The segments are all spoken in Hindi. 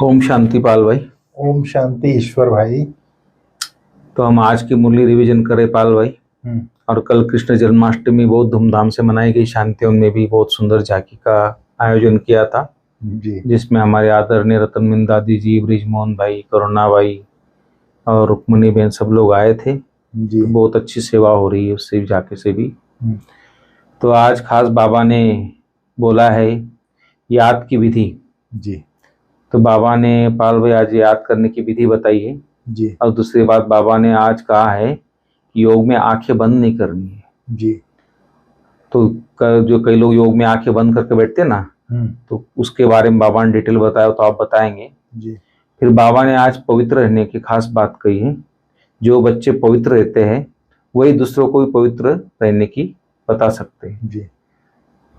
ओम शांति पाल भाई। ओम शांति ईश्वर भाई। तो हम आज की मुरली रिवीजन करें पाल भाई। और कल कृष्ण जन्माष्टमी बहुत धूमधाम से मनाई गई। शांतिवन में भी बहुत सुंदर झांकी का आयोजन किया था जी। जिसमें हमारे आदरणीय रतनबिंद दादी जी, ब्रिजमोहन भाई, करुणा भाई और रुक्मणी बहन सब लोग आए थे जी। तो बहुत अच्छी सेवा हो रही है उससे झांकी से भी। तो आज खास बाबा ने बोला है याद की विधि। जी। तो बाबा ने पाल भाई आज याद करने की विधि बताई है जी। और दूसरी बात बाबा ने आज कहा है कि योग में आंखें बंद नहीं करनी है। जी। तो जो कई लोग योग में आंखें बंद करके बैठते हैं ना, तो उसके बारे में बाबा ने डिटेल बताया तो आप बताएंगे। जी। फिर बाबा ने आज पवित्र रहने की खास बात कही है। जो बच्चे पवित्र रहते हैं वही दूसरों को भी पवित्र रहने की बता सकते हैं। जी।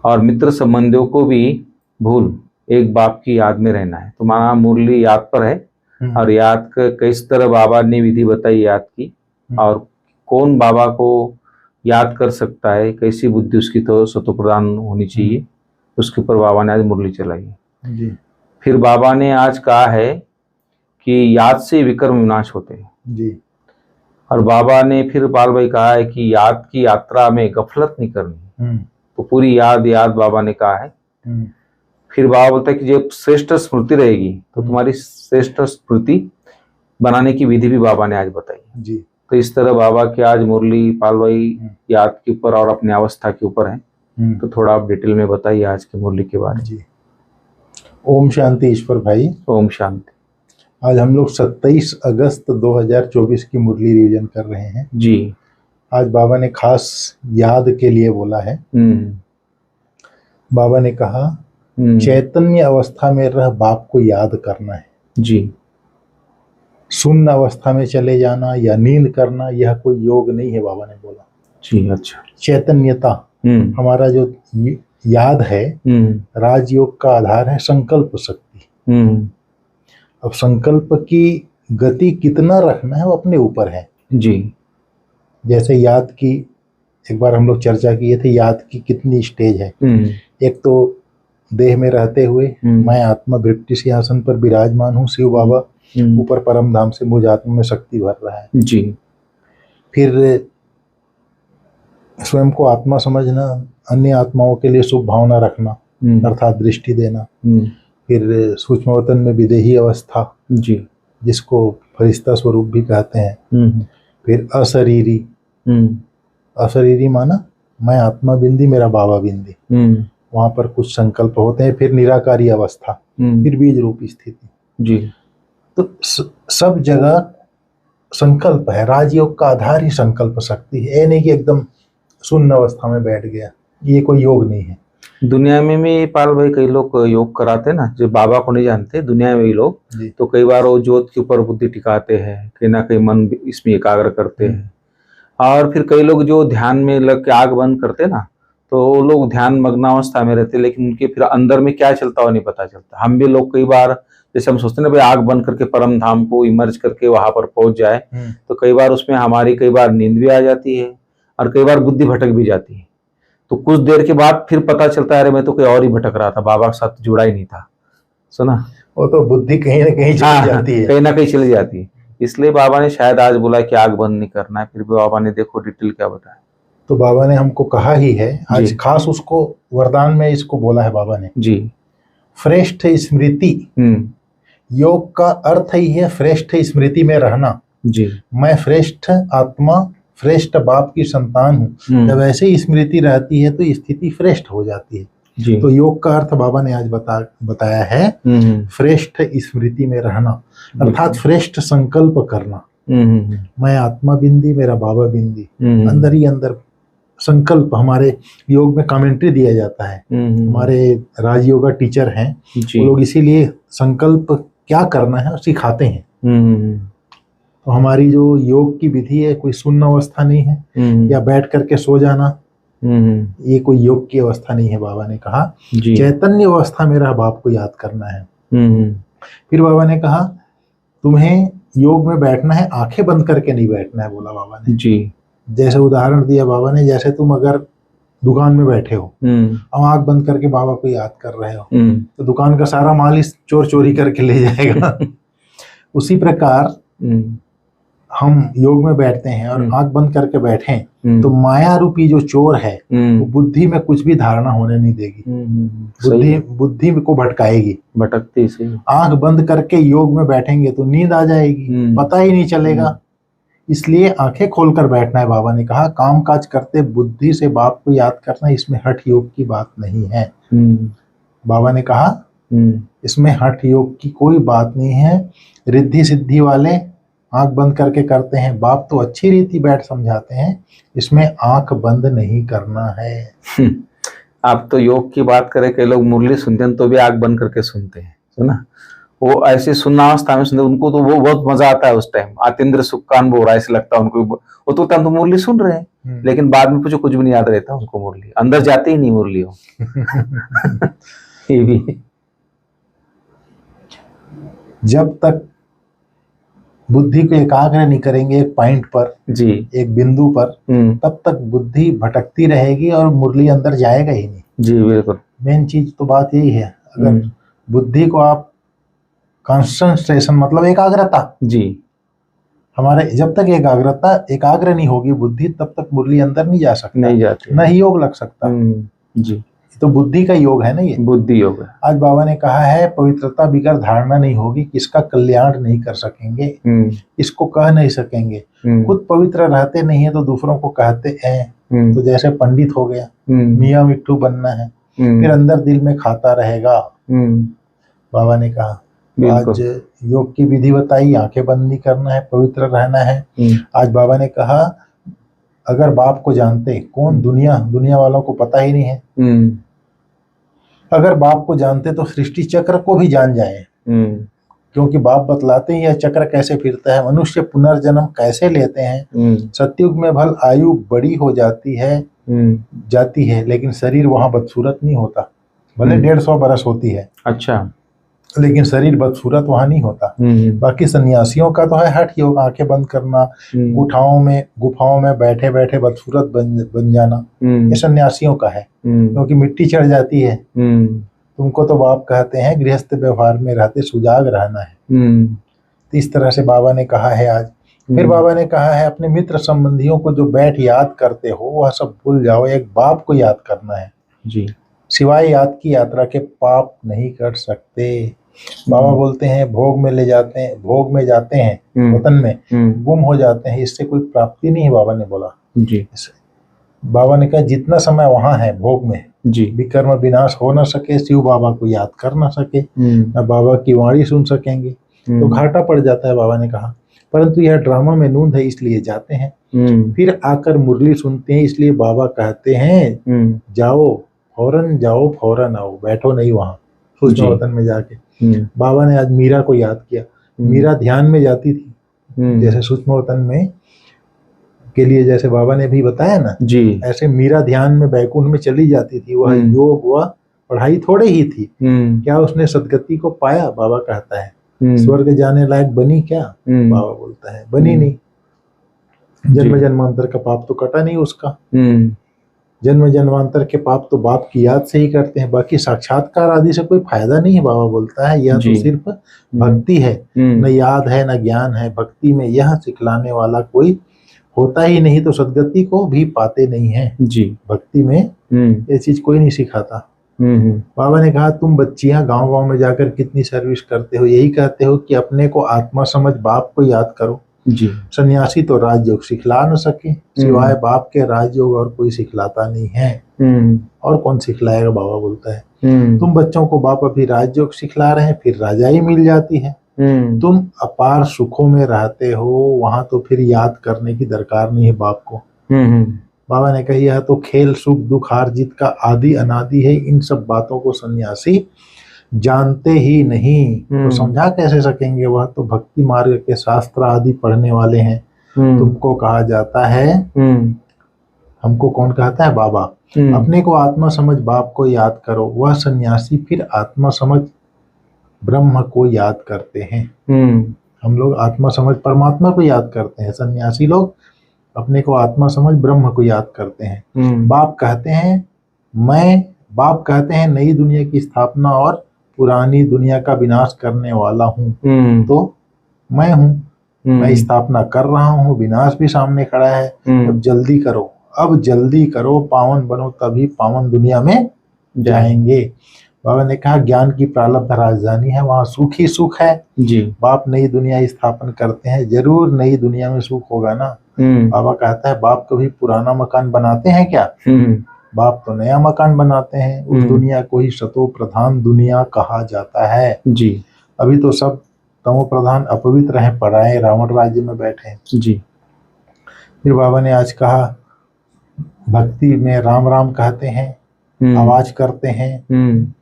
और मित्र संबंधियों को भी भूल एक बाप की याद में रहना है। तुम्हारा मुरली याद पर है और याद का किस तरह बाबा ने विधि बताई याद की और कौन बाबा को याद कर सकता है, कैसी बुद्धि उसकी तो सतो प्रदान होनी चाहिए, उसके ऊपर बाबा ने आज मुरली चलाई है। जी। फिर बाबा ने आज कहा है कि याद से विकर्म विनाश होते हैं। जी। और बाबा ने फिर पाल भाई कहा है कि याद की यात्रा में गफलत नहीं करनी। तो पूरी याद याद बाबा ने कहा है। फिर बाबा बोलता है कि जब श्रेष्ठ स्मृति रहेगी तो तुम्हारी श्रेष्ठ स्मृति बनाने की विधि भी बाबा ने आज बताई। जी। तो इस तरह बाबा की आज मुरली पाल भाई याद के ऊपर और अपनी अवस्था के ऊपर है। तो थोड़ा आप डिटेल में बताइए आज की मुरली के बारे में। जी। ओम शांति ईश्वर भाई। ओम शांति। आज हम लोग 27 अगस्त 2024 की मुरली रिवीजन कर रहे हैं। जी। आज बाबा ने खास याद के लिए बोला है। बाबा ने कहा चैतन्य अवस्था में रह बाप को याद करना है। जी। शून्य अवस्था में चले जाना या नींद करना यह कोई योग नहीं है, बाबा ने बोला। जी। अच्छा। चैतन्यता हमारा जो याद है, राजयोग का आधार है संकल्प शक्ति। अब संकल्प की गति कितना रखना है वो अपने ऊपर है। जी। जैसे याद की एक बार हम लोग चर्चा किए थे, याद की कितनी स्टेज है। एक तो देह में रहते हुए मैं आत्मा वृत्ति सिंहासन पर विराजमान हूँ, शिव बाबा ऊपर परम धाम से मुझ आत्मा में शक्ति भर रहा है। जी। फिर स्वयं को आत्मा समझना, अन्य आत्माओं के लिए शुभ भावना रखना अर्थात दृष्टि देना। फिर सूक्ष्मवतन में विदेही अवस्था, जी, जिसको फरिश्ता स्वरूप भी कहते हैं। फिर अशरीरी, अशरीरी माना मैं आत्मा बिंदी मेरा बाबा बिंदी, वहां पर कुछ संकल्प होते हैं। फिर निराकारी अवस्था, फिर बीज रूप स्थिति। जी। तो सब जगह संकल्प है। राजयोग का आधार ही संकल्प शक्ति है। ये नहीं कि एकदम शून्य अवस्था में बैठ गया, ये कोई योग नहीं है। दुनिया में भी पाल भाई कई लोग योग कराते हैं ना, जो बाबा को नहीं जानते, दुनिया में भी लोग, तो कई बार वो ज्योत के ऊपर बुद्धि टिकाते हैं, कहीं ना कहीं मन इसमें एकाग्र करते हैं। और फिर कई लोग जो ध्यान में लग के आग बंद करते हैं ना, तो वो लोग ध्यान मग्नावस्था में रहते, लेकिन उनके फिर अंदर में क्या चलता हुआ नहीं पता चलता। हम भी लोग कई बार जैसे हम सोचते हैं ना भाई आग बंद करके परम धाम को इमर्ज करके वहां पर पहुंच जाए, तो कई बार उसमें हमारी कई बार नींद भी आ जाती है और कई बार बुद्धि भटक भी जाती है। तो कुछ देर के बाद फिर पता चलता है अरे मैं तो कोई और ही भटक रहा था, बाबा के साथ जुड़ा ही नहीं था। सुना, वो तो बुद्धि कहीं ना कहीं चली जाती है, कहीं ना कहीं चली जाती है। इसलिए बाबा ने शायद आज बोला कि आग बंद नहीं करना है। फिर भी बाबा ने देखो डिटेल क्या बताया। तो बाबा ने हमको कहा ही है आज, खास उसको वरदान में इसको बोला है बाबा ने। जी। श्रेष्ठ स्मृति, योग का अर्थ ही है श्रेष्ठ स्मृति में रहना। जी। मैं श्रेष्ठ आत्मा, श्रेष्ठ बाप की संतान हूँ। जब ऐसे ही स्मृति रहती है तो स्थिति श्रेष्ठ हो जाती है। जी। तो योग का अर्थ बाबा ने आज बताया है श्रेष्ठ स्मृति में रहना, अर्थात श्रेष्ठ संकल्प करना। मैं आत्मा बिंदी मेरा बाबा बिंदी, अंदर ही अंदर संकल्प। हमारे योग में कमेंट्री दिया जाता है, हमारे राजयोगा टीचर हैं वो लोग, इसीलिए संकल्प क्या करना है सिखाते हैं। तो हमारी जो योग की विधि है कोई शून्य अवस्था नहीं है या बैठ करके सो जाना, ये कोई योग की अवस्था नहीं है। बाबा ने कहा चैतन्य अवस्था में रह बाप को याद करना है। फिर बाबा ने कहा तुम्हें योग में बैठना है, आंखें बंद करके नहीं बैठना है, बोला बाबा ने। जी। जैसे उदाहरण दिया बाबा ने, जैसे तुम अगर दुकान में बैठे हो, अब आंख बंद करके बाबा को याद कर रहे हो, तो दुकान का सारा माल ही चोर चोरी करके ले जाएगा। उसी प्रकार हम योग में बैठते हैं और आंख बंद करके बैठें तो माया रूपी जो चोर है वो बुद्धि में कुछ भी धारणा होने नहीं देगी, बुद्धि को भटकाएगी, भटकती से। आंख बंद करके योग में बैठेंगे तो नींद आ जाएगी, पता ही नहीं चलेगा। इसलिए आंखें खोलकर बैठना है। बाबा ने कहा काम काज करते बुद्धि से बाप को याद करना, इसमें हठ योग की बात नहीं है। बाबा ने कहा इसमें हठ योग की कोई बात नहीं है। रिद्धि सिद्धि वाले आंख बंद करके करते हैं, बाप तो अच्छी रीति बैठ समझाते हैं, इसमें आंख बंद नहीं करना है। आप तो योग की बात करें, कई लोग मुरली सुनते हैं तो भी आंख बंद करके सुनते हैं, सुना वो ऐसी सुन्नावस्था में सुनते, उनको तो वो बहुत मजा आता है उस टाइम, आतिंद्र सुख का अनुभव हो रहा है ऐसे लगता है उनको, वो तो तब तो मुरली सुन रहे हैं लेकिन बाद में कुछ भी नहीं याद रहता उनको, मुरली अंदर जाती ही नहीं मुरली हो। ये भी जब तक बुद्धि को एकाग्र नहीं करेंगे एक पॉइंट पर जी, एक बिंदु पर, तब तक बुद्धि भटकती रहेगी और मुरली अंदर जाएगा ही नहीं। जी बिल्कुल, मेन चीज तो बात यही है। अगर बुद्धि को आप कंसंट्रेशन मतलब एकाग्रता, जी हमारे जब तक एकाग्र नहीं होगी बुद्धि, तब तक मुरली अंदर नहीं जा सकता, नहीं जाती, न ही योग लग सकता। जी तो बुद्धि का योग है ना, ये बुद्धि योग है। आज बाबा ने कहा है पवित्रता बिगर धारणा नहीं होगी, किसका कल्याण नहीं कर सकेंगे, इसको कह नहीं सकेंगे, खुद पवित्र रहते नहीं है तो दूसरों को कहते हैं, तो जैसे पंडित हो गया, मियाँ मिट्ठू बनना है, फिर अंदर दिल में खाता रहेगा। बाबा ने कहा आज योग की विधि बताई, आंखें बंद नहीं करना है, पवित्र रहना है। आज बाबा ने कहा अगर बाप को जानते, कौन दुनिया वालों को पता ही नहीं है, अगर बाप को जानते तो सृष्टि चक्र को भी जान जाए, क्योंकि बाप बतलाते हैं यह चक्र कैसे फिरता है, मनुष्य पुनर्जन्म कैसे लेते हैं। सतयुग में भल आयु बड़ी हो जाती है लेकिन शरीर वहां बदसूरत नहीं होता, भले 150 बरस होती है, अच्छा लेकिन शरीर बदसूरत वहां नहीं होता। बाकी सन्यासियों का तो है हठ योग, आंखें बंद करना, गुफाओं में बैठे बैठे बदसूरत बन जाना, ये सन्यासियों का है, क्योंकि मिट्टी चढ़ जाती है। तुमको तो बाप कहते हैं गृहस्थ व्यवहार में रहते सुजाग रहना है। तो इस तरह से बाबा ने कहा है आज। फिर बाबा ने कहा है अपने मित्र संबंधियों को जो बैठ याद करते हो वह सब भूल जाओ, एक बाप को याद करना है जी, सिवाय याद की यात्रा के पाप नहीं कर सकते। बाबा बोलते हैं भोग में जाते हैं वतन में गुम हो जाते हैं, इससे कोई प्राप्ति नहीं है। बाबा ने बोला जी, बाबा ने कहा जितना समय वहां है भोग में जी, विकर्म विनाश हो न सके, शिव बाबा को याद कर न सके, न बाबा की वाणी सुन सकेंगे, तो घाटा पड़ जाता है। बाबा ने कहा परंतु यह ड्रामा में नूंद है इसलिए जाते हैं, फिर आकर मुरली सुनते हैं, इसलिए बाबा कहते हैं जाओ फौरन आओ, बैठो नहीं वहां सूक्ष्म वतन में जाके। बाबा ने आज मीरा को याद किया, मीरा ध्यान में जाती थी, जैसे सूक्ष्म वतन में के लिए जैसे बाबा ने भी बताया ना जी, ऐसे मीरा ध्यान में बैकुंठ में चली जाती थी। वह योग वह पढ़ाई थोड़े ही थी, क्या उसने सदगति को पाया? बाबा कहता है स्वर्ग जाने लायक बनी क्या? बाबा बोलता है बनी नहीं, जन्म जन्मांतर का पाप तो कटा नहीं उसका, जन्म जन्मांतर के पाप तो बाप की याद से ही करते हैं, बाकी साक्षात्कार आदि से कोई फायदा नहीं है। बाबा बोलता है यह तो सिर्फ भक्ति है, न याद है न ज्ञान है, भक्ति में यह सिखलाने वाला कोई होता ही नहीं तो सदगति को भी पाते नहीं है जी, भक्ति में ये चीज कोई नहीं सिखाता। बाबा ने कहा तुम बच्चियां गांव में जाकर कितनी सर्विस करते हो, यही कहते हो कि अपने को आत्मा समझ बाप को याद करो जी। सन्यासी तो राजयोग सिखला न सके, सिवाय बाप के राजयोग और कोई सिखलाता नहीं है, और कौन सिखलाएगा? बाबा बोलता है तुम बच्चों को बाप अभी राजयोग सिखला रहे हैं, फिर राजाई मिल जाती है, तुम अपार सुखों में रहते हो, वहां तो फिर याद करने की दरकार नहीं है बाप को। बाबा ने कहा यह तो खेल सुख दुख हार जीत का आदि अनादि है, इन सब बातों को सन्यासी जानते ही नहीं, तो समझा कैसे सकेंगे? वह तो भक्ति मार्ग के शास्त्र आदि पढ़ने वाले हैं। तुमको कहा जाता है, हमको कौन कहता है? बाबा। अपने को आत्मा समझ बाप को याद करो, वह सन्यासी फिर आत्मा समझ ब्रह्म को याद करते हैं। हम लोग आत्मा समझ परमात्मा को याद करते हैं, सन्यासी लोग अपने को आत्मा समझ ब्रह्म को याद करते हैं। बाप कहते हैं नई दुनिया की स्थापना और पुरानी दुनिया का विनाश करने वाला हूँ, तो मैं हूँ, मैं स्थापना कर रहा हूँ, विनाश भी सामने खड़ा है। अब जल्दी करो, पावन बनो, तभी पावन दुनिया में जाएंगे। बाबा ने कहा ज्ञान की प्रारब्ध राजधानी है, वहाँ सुख ही सुख है जी। बाप नई दुनिया स्थापन करते हैं, जरूर नई दुनिया में सुख होगा ना। बाबा कहता है बाप कभी पुराना मकान बनाते हैं क्या? बाप तो नया मकान बनाते हैं। उस दुनिया को ही सतो प्रधान दुनिया कहा जाता है जी। अभी तो सब तमो प्रधान अपवित्र हैं, पराए रावण राज्य में बैठे जी। फिर बाबा ने आज कहा भक्ति में राम राम कहते हैं, आवाज करते हैं,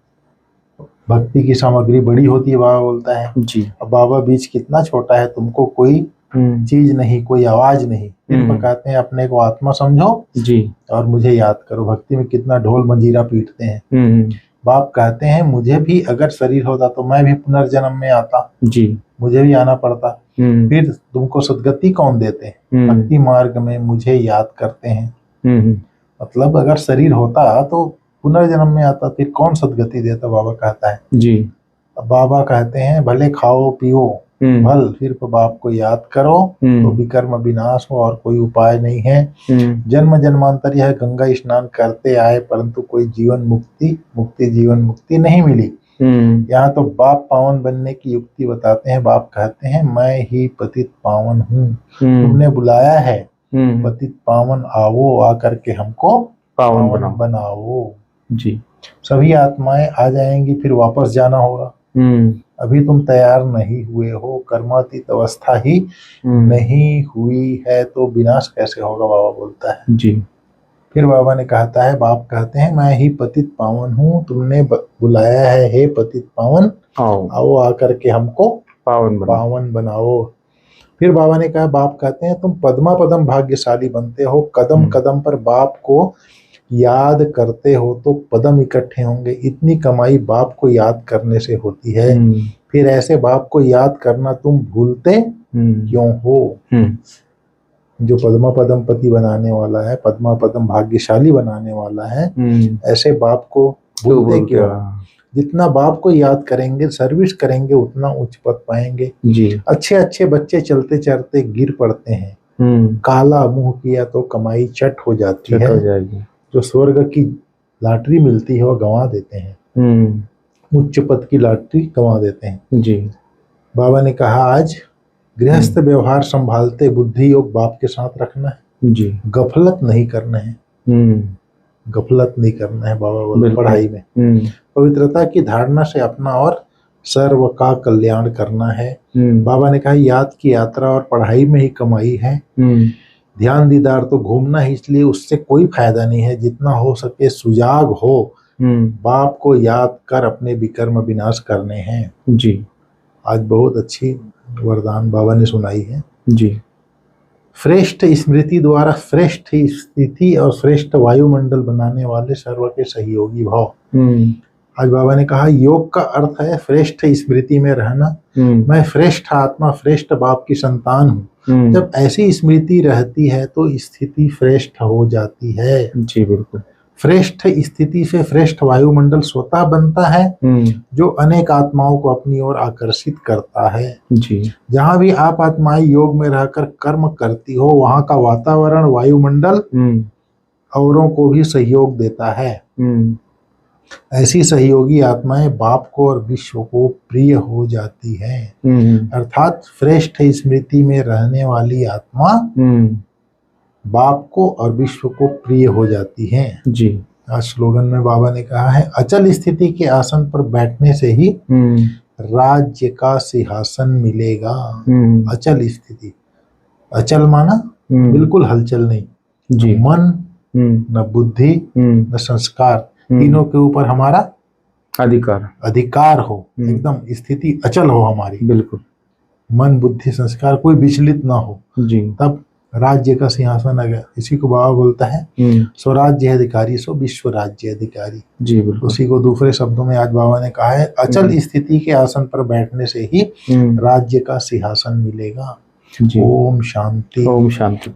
भक्ति की सामग्री बड़ी होती है, बाबा बोलता है जी। अब बाबा बीच कितना छोटा है, तुमको कोई चीज नहीं, कोई आवाज नहीं। फिर कहते हैं अपने को आत्मा समझो जी और मुझे याद करो। भक्ति में कितना ढोल मंजीरा पीटते हैं। बाप कहते हैं मुझे भी अगर शरीर होता तो मैं भी पुनर्जन्म में आता जी, मुझे भी आना पड़ता। फिर तुमको सदगति कौन देते हैं? भक्ति मार्ग में मुझे याद करते हैं। मतलब अगर शरीर होता तो पुनर्जन्म में आता, फिर कौन सदगति देता? बाबा कहता है जी। अब बाबा कहते हैं भले खाओ पियो भल, फिर बाप को याद करो तो विकर्म विनाश हो और कोई उपाय नहीं है। जन्म जन्मांतर यह गंगा स्नान करते आए, परंतु कोई जीवन मुक्ति नहीं मिली। यहाँ तो बाप पावन बनने की युक्ति बताते हैं। बाप कहते हैं मैं ही पतित पावन हूँ, तुमने बुलाया है पतित पावन, आओ आकर के हमको पावन बनाओ जी। सभी आत्माएं आ जाएंगी, फिर वापस जाना होगा। अभी तुम तैयार नहीं हुए हो, कर्मातीत अवस्था ही नहीं हुई है, तो विनाश कैसे होगा? बाबा बोलता है जी। फिर बाबा ने कहता है, बाप कहते हैं मैं ही पतित पावन हूँ, तुमने बुलाया है हे पतित पावन, आओ आकर के हमको पावन बनाओ। फिर बाबा ने कहा, बाप कहते हैं तुम पद्मा पदम भाग्यशाली बनते हो, कदम कदम पर बाप को याद करते हो तो पदम इकट्ठे होंगे। इतनी कमाई बाप को याद करने से होती है, फिर ऐसे बाप को याद करना तुम भूलते क्यों हो? जो पद्मा पदम पति बनाने वाला है, पद्मा पदम भाग्यशाली बनाने वाला है, ऐसे बाप को भूलते क्यों? जितना बाप को याद करेंगे, सर्विस करेंगे, उतना उच्च पद पाएंगे जी। अच्छे बच्चे चलते चलते गिर पड़ते हैं, काला मुंह किया तो कमाई चट हो जाती है। जो स्वर्ग की लॉटरी मिलती है वो गंवा देते हैं, उच्च पद की लॉटरी गंवा देते हैं जी। बाबा ने कहा आज गृहस्थ व्यवहार संभालते बुद्धि योग बाप के साथ रखना है जी, गफलत नहीं करना है। गफलत नहीं करना है बाबा बोले पढ़ाई में। पवित्रता की धारणा से अपना और सर्व का कल्याण करना है। बाबा ने कहा याद की यात्रा और पढ़ाई में ही कमाई है। ध्यान दीदार तो घूमना है, इसलिए उससे कोई फायदा नहीं है। जितना हो सके सुजाग हो, बाप को याद कर अपने विकर्म विनाश करने हैं जी। आज बहुत अच्छी वरदान बाबा ने सुनाई है जी। श्रेष्ठ स्मृति द्वारा श्रेष्ठ स्थिति और श्रेष्ठ वायुमंडल बनाने वाले सर्व के सहयोगी भाव। आज बाबा ने कहा योग का अर्थ है श्रेष्ठ स्मृति में रहना। मैं श्रेष्ठ आत्मा श्रेष्ठ बाप की संतान हूँ। जब ऐसी स्मृति रहती है तो स्थिति श्रेष्ठ हो जाती है जी। बिल्कुल श्रेष्ठ स्थिति से श्रेष्ठ वायुमंडल स्वतः बनता है, जो अनेक आत्माओं को अपनी ओर आकर्षित करता है जी। जहाँ भी आप आत्माएं योग में रहकर कर्म करती हो, वहाँ का वातावरण वायुमंडल औरों को भी सहयोग देता है। ऐसी सहयोगी आत्माएं बाप को और विश्व को प्रिय हो जाती हैं। अर्थात श्रेष्ठ स्मृति में रहने वाली आत्मा बाप को और विश्व को प्रिय हो जाती हैं जी। आज स्लोगन में बाबा ने कहा है अचल स्थिति के आसन पर बैठने से ही राज्य का सिंहासन मिलेगा। अचल स्थिति, अचल माना बिल्कुल हलचल नहीं जी। मन न बुद्धि न संस्कार, तीनों के ऊपर हमारा अधिकार हो, एकदम स्थिति अचल हो हमारी। बिल्कुल मन बुद्धि संस्कार कोई विचलित ना हो जी, तब राज्य का सिंहासन आ गया। इसी को बाबा बोलता है स्वराज्य अधिकारी सो विश्व राज्य अधिकारी जी। बिल्कुल उसी को दूसरे शब्दों में आज बाबा ने कहा है अचल स्थिति के आसन पर बैठने से ही राज्य का सिंहासन मिलेगा। ओम शांति। ओम शांति।